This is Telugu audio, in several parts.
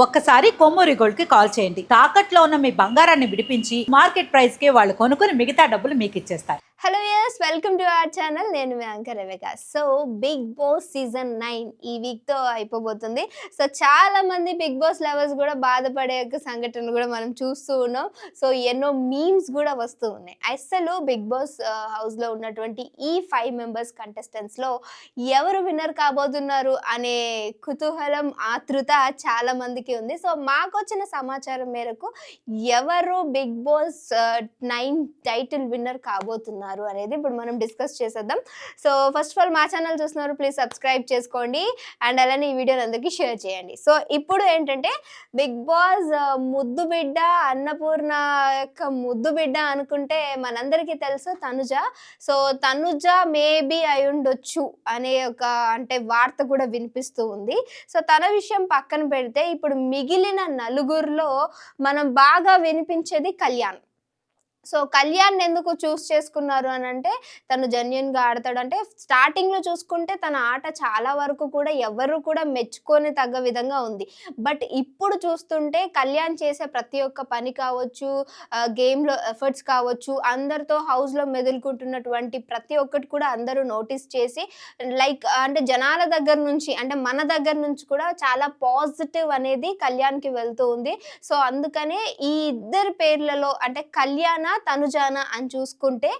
ఒక్కసారి కొమ్మూరి గోల్డ్ కి కాల్ చేయండి. తాకట్లో ఉన్న మీ బంగారాన్ని విడిపించి మార్కెట్ ప్రైస్ కి వాళ్ళు కొనుక్కుని మిగతా డబ్బులు మీకు ఇచ్చేస్తారు. Hello yes, welcome to our channel. నేను మీ anchor Revika. So Big Boss season 9 ఈ వీక్తో అయిపోబోతుంది. సో చాలా మంది బిగ్ బాస్ లవర్స్ కూడా బాధపడే సంఘటనలు కూడా మనం చూస్తూ ఉన్నాం. సో ఎన్నో మీమ్స్ కూడా వస్తూ ఉన్నాయి. అసలు బిగ్ బాస్ హౌస్లో ఉన్నటువంటి ఈ 5 మెంబర్స్ కంటెస్టెంట్స్లో ఎవరు విన్నర్ కాబోతున్నారు అనే కుతూహలం, ఆతృత చాలా మందికి ఉంది. సో మాకు వచ్చిన సమాచారం మేరకు ఎవరు బిగ్ బాస్ 9 టైటిల్ విన్నర్ కాబోతున్నారు అనేది ఇప్పుడు మనం డిస్కస్ చేసేద్దాం. సో ఫస్ట్ ఆఫ్ ఆల్ మా ఛానల్ చూస్తున్నారు, ప్లీజ్ సబ్స్క్రైబ్ చేసుకోండి అండ్ అలానే ఈ వీడియోని అందరికీ షేర్ చేయండి. సో ఇప్పుడు ఏంటంటే బిగ్ బాస్ ముద్దు బిడ్డ, అన్నపూర్ణ యొక్క ముద్దు బిడ్డ అనుకుంటే మనందరికీ తెలుసు తనుజ. సో తనుజ మేబీ అయి ఉండొచ్చు అనే ఒక వార్త కూడా వినిపిస్తూ ఉంది. సో తన విషయం పక్కన పెడితే ఇప్పుడు మిగిలిన నలుగురిలో మనం బాగా వినిపించేది కళ్యాణ్. సో కళ్యాణ్ ఎందుకు చూస్ చేసుకున్నారు అని అంటే తను జెన్యున్గా ఆడతాడు. అంటే స్టార్టింగ్లో చూసుకుంటే తన ఆట చాలా వరకు కూడా ఎవరు కూడా మెచ్చుకొని తగ్గ విధంగా ఉంది. బట్ ఇప్పుడు చూస్తుంటే కళ్యాణ్ చేసే ప్రతి ఒక్క పని కావచ్చు, గేమ్లో ఎఫర్ట్స్ కావచ్చు, అందరితో హౌస్లో మెదులుకుంటున్నటువంటి ప్రతి ఒక్కటి కూడా అందరూ నోటీస్ చేసి జనాల దగ్గర నుంచి మన దగ్గర నుంచి కూడా చాలా పాజిటివ్ అనేది కళ్యాణ్కి వెళ్తూ ఉంది. సో అందుకనే ఈ ఇద్దరు పేర్లలో కళ్యాణ, తనుజాన అని చూసుకుంటే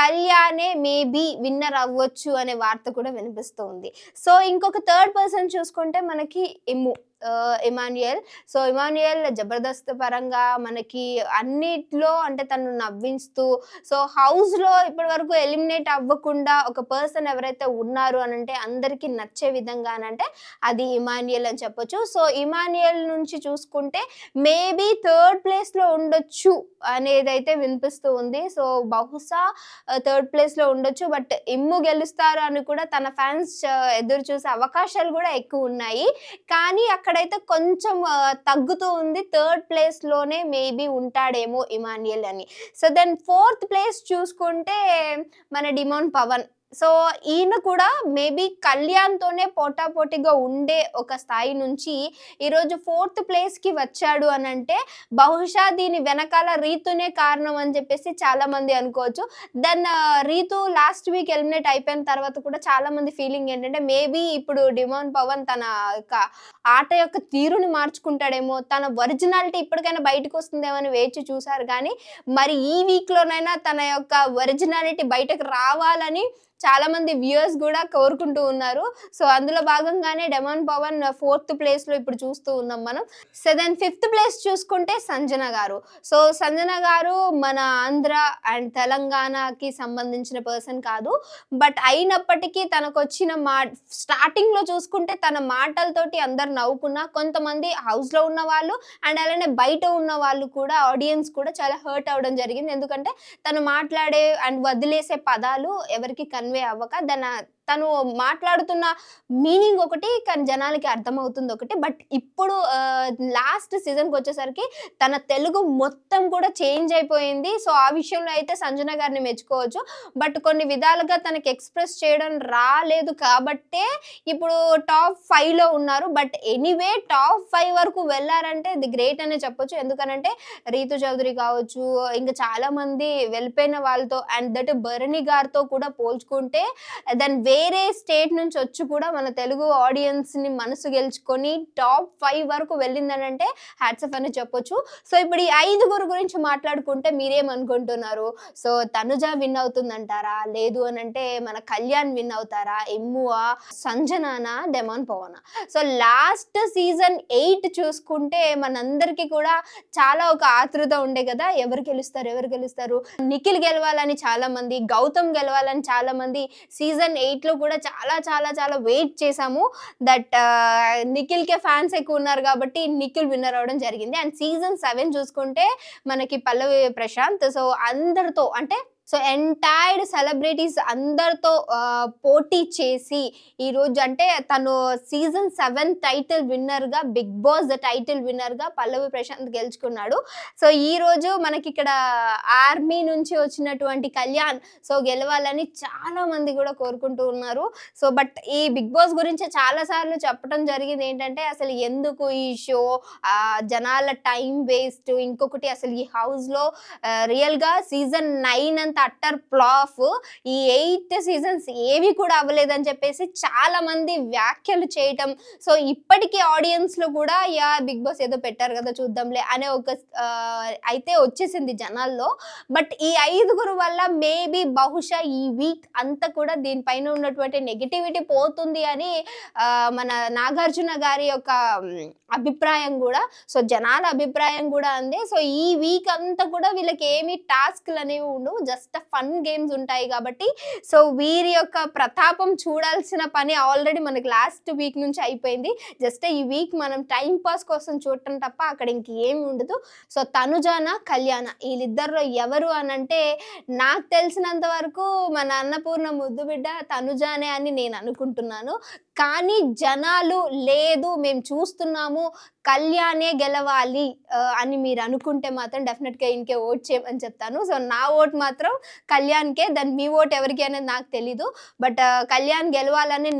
కళ్యాణే మేబీ విన్నర్ అవ్వచ్చు అనే వార్త కూడా వినిపిస్తూ ఉంది. సో ఇంకొక థర్డ్ పర్సన్ చూసుకుంటే మనకి ఇమాన్యుయల్. సో ఇమాన్యుయల్ జబర్దస్త్ పరంగా మనకి అన్నిట్లో తను నవ్విస్తూ, సో హౌస్లో ఇప్పటి వరకు ఎలిమినేట్ అవ్వకుండా ఒక పర్సన్ ఎవరైతే ఉన్నారు అని అందరికీ నచ్చే విధంగా అది ఇమాన్యుయల్ అని చెప్పొచ్చు. సో ఇమాన్యుయల్ నుంచి చూసుకుంటే మేబీ థర్డ్ ప్లేస్లో ఉండొచ్చు అనేది అయితే వినిపిస్తూ ఉంది. సో బహుశా థర్డ్ ప్లేస్లో ఉండొచ్చు. బట్ ఇమ్ము గెలుస్తారు అని కూడా తన ఫ్యాన్స్ ఎదురు చూసే అవకాశాలు కూడా ఎక్కువ ఉన్నాయి. కానీ అక్కడైతే కొంచెం తగ్గుతూ ఉంది. థర్డ్ ప్లేస్లోనే మేబీ ఉంటాడేమో ఇమాన్యుయల్ అని. సో దెన్ ఫోర్త్ ప్లేస్ చూసుకుంటే మన డిమోన్ పవన్. సో ఈయన కూడా మేబీ కళ్యాణ్తోనే పోటాపోటీగా ఉండే ఒక స్థాయి నుంచి ఈరోజు ఫోర్త్ ప్లేస్కి వచ్చాడు అని బహుశా దీని వెనకాల రీతునే కారణం అని చెప్పేసి చాలామంది అనుకోవచ్చు. Then Ritu last week eliminate అయిపోయిన తర్వాత కూడా చాలామంది ఫీలింగ్ ఏంటంటే మేబీ ఇప్పుడు డిమోన్ పవన్ తన యొక్క ఆట యొక్క తీరుని మార్చుకుంటాడేమో, తన ఒరిజినాలిటీ ఇప్పటికైనా బయటకు వస్తుందేమో అని వేచి చూశారు. కానీ మరి ఈ వీక్లోనైనా తన యొక్క ఒరిజినాలిటీ బయటకు రావాలని చాలా మంది వ్యూయర్స్ కూడా కోరుకుంటూ ఉన్నారు. సో అందులో భాగంగానే డిమోన్ పవన్ ఫోర్త్ ప్లేస్లో ఇప్పుడు చూస్తూ ఉన్నాం మనం. సో దెన్ ఫిఫ్త్ ప్లేస్ చూసుకుంటే సంజన గారు. సో సంజన గారు మన ఆంధ్ర అండ్ తెలంగాణకి సంబంధించిన పర్సన్ కాదు. బట్ అయినప్పటికీ తనకు వచ్చిన స్టార్టింగ్లో చూసుకుంటే తన మాటలతోటి అందరు నవ్వుకున్న, కొంతమంది హౌస్లో ఉన్న వాళ్ళు అండ్ అలానే బయట ఉన్న వాళ్ళు కూడా, ఆడియన్స్ కూడా చాలా హర్ట్ అవ్వడం జరిగింది. ఎందుకంటే తను మాట్లాడే అండ్ వదిలేసే పదాలు ఎవరికి కన్వే అవ్వక తను మాట్లాడుతున్న మీనింగ్ ఒకటి, కానీ జనాలకి అర్థమవుతుంది ఒకటి. బట్ ఇప్పుడు లాస్ట్ సీజన్కి వచ్చేసరికి తన తెలుగు మొత్తం కూడా చేంజ్ అయిపోయింది. సో ఆ విషయంలో అయితే సంజన గారిని మెచ్చుకోవచ్చు. బట్ కొన్ని విధాలుగా తనకి ఎక్స్ప్రెస్ చేయడం రాలేదు కాబట్టే ఇప్పుడు టాప్ 5లో ఉన్నారు. బట్ ఎనీవే టాప్ 5 వరకు వెళ్ళారంటే ది గ్రేట్ అనే చెప్పొచ్చు. ఎందుకనంటే రీతు చౌదరి కావచ్చు, ఇంకా చాలా మంది వెళ్ళిపోయిన వాళ్ళతో అండ్ దట్ భరణి గారితో కూడా పోల్చుకుంటే దెన్ వేరే స్టేట్ నుంచి వచ్చి కూడా మన తెలుగు ఆడియన్స్ని మనసు గెలుచుకొని టాప్ 5 వరకు వెళ్ళిందనంటే హ్యాట్స్ ఆఫ్ అని చెప్పొచ్చు. సో ఇప్పుడు ఈ 5 గురించి మాట్లాడుకుంటే మీరేమనుకుంటున్నారు? సో తనుజ విన్ అవుతుందంటారా, లేదు అని మన కళ్యాణ్ విన్ అవుతారా, ఇమ్మువా, సంజనానా, డెమాన్ పవనా? సో లాస్ట్ సీజన్ 8 చూసుకుంటే మనందరికీ కూడా చాలా ఒక ఆతృత ఉండే కదా, ఎవరు గెలుస్తారు, నిఖిల్ గెలవాలని చాలా మంది, గౌతమ్ గెలవాలని చాలా మంది సీజన్ 8లో కూడా చాలా చాలా చాలా వెయిట్ చేసాము. దట్ నిఖిల్కే ఫ్యాన్స్ ఎక్కువ ఉన్నారు కాబట్టి నిఖిల్ విన్నర్ అవడం జరిగింది. అండ్ సీజన్ 7 చూసుకుంటే మనకి పల్లవి ప్రశాంత్. సో అందరితో సో ఎంటైర్డ్ సెలబ్రిటీస్ అందరితో పోటీ చేసి ఈరోజు అంటే తను సీజన్ 7 టైటిల్ విన్నర్గా, బిగ్ బాస్ టైటిల్ విన్నర్గా పల్లవి ప్రశాంత్ గెలుచుకున్నాడు. సో ఈరోజు మనకి ఇక్కడ ఆర్మీ నుంచి వచ్చినటువంటి కళ్యాణ్ సో గెలవాలని చాలా మంది కూడా కోరుకుంటూ ఉన్నారు. సో బట్ ఈ బిగ్ బాస్ గురించి చాలా సార్లు చెప్పడం జరిగింది ఏంటంటే అసలు ఎందుకు ఈ షో, జనాల టైం వేస్ట్, ఇంకొకటి అసలు ఈ హౌస్లో రియల్గా సీజన్ 9 అంత అట్టర్ ఫ్లాప్, ఈ 8 సీజన్స్ ఏవి కూడా అవ్వలేదని చెప్పేసి చాలా మంది వ్యాఖ్యలు చేయటం. సో ఇప్పటికీ ఆడియన్స్ లో కూడా యా బిగ్ బాస్ ఏదో పెట్టారు కదా చూద్దాంలే అనే ఒక అయితే వచ్చేసింది జనాల్లో. బట్ ఈ 5గురు వల్ల మేబీ బహుశా ఈ వీక్ అంతా కూడా దీనిపైన ఉన్నటువంటి నెగిటివిటీ పోతుంది అని మన నాగార్జున గారి యొక్క అభిప్రాయం కూడా, సో జనాల అభిప్రాయం కూడా అందే. సో ఈ వీక్ అంతా కూడా వీళ్ళకి ఏమి టాస్క్లు అనేవి ఉండవు, జస్ట్ ఫన్ గేమ్స్ ఉంటాయి కాబట్టి సో వీరి యొక్క ప్రతాపం చూడాల్సిన పని ఆల్రెడీ మనకి లాస్ట్ వీక్ నుంచి అయిపోయింది. జస్ట్ ఈ వీక్ మనం టైం పాస్ కోసం చూడటం తప్ప అక్కడ ఇంకేమి ఉండదు. సో తనుజాన, కళ్యాణ వీళ్ళిద్దరిలో ఎవరు అని అంటే నాకు తెలిసినంత వరకు మన అన్నపూర్ణ ముద్దు బిడ్డ తనుజానే అని నేను అనుకుంటున్నాను. కానీ జనాలు లేదు మేము చూస్తున్నాము కళ్యాణే గెలవాలి అని మీరు అనుకుంటే మాత్రం డెఫినెట్గా ఇంకే ఓట్ చేయమని చెప్తాను. సో నా ఓట్ మాత్రం కళ్యాణ్కే, దాని మీ ఓట్ ఎవరికి అనేది నాకు తెలీదు. బట్ కళ్యాణ్ గెలవాలని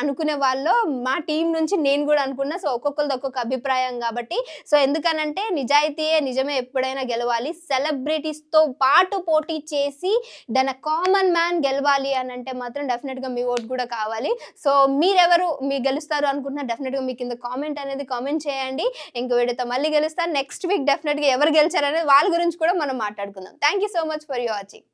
అనుకునే వాళ్ళు మా టీం నుంచి నేను కూడా అనుకున్నా. సో ఒక్కొక్కరిది ఒక్కొక్క అభిప్రాయం కాబట్టి, సో ఎందుకనంటే నిజాయితీయే నిజమే ఎప్పుడైనా గెలవాలి. సెలబ్రిటీస్తో పాటు పోటీ చేసి దాని కామన్ మ్యాన్ గెలవాలి అని అంటే మాత్రం డెఫినెట్గా మీ ఓట్ కూడా కావాలి. సో మీరెవరు మీ గెలుస్తారు అనుకుంటున్నా డెఫినెట్గా మీ కింద కామెంట్ చేయండి. ఇంకో వీడియోతో మళ్ళీ గెలుస్తాను. నెక్స్ట్ వీక్ డెఫినెట్గా ఎవరు గెలిచారనేది వాళ్ళ గురించి కూడా మనం మాట్లాడుకుందాం. Thank you so much for watching.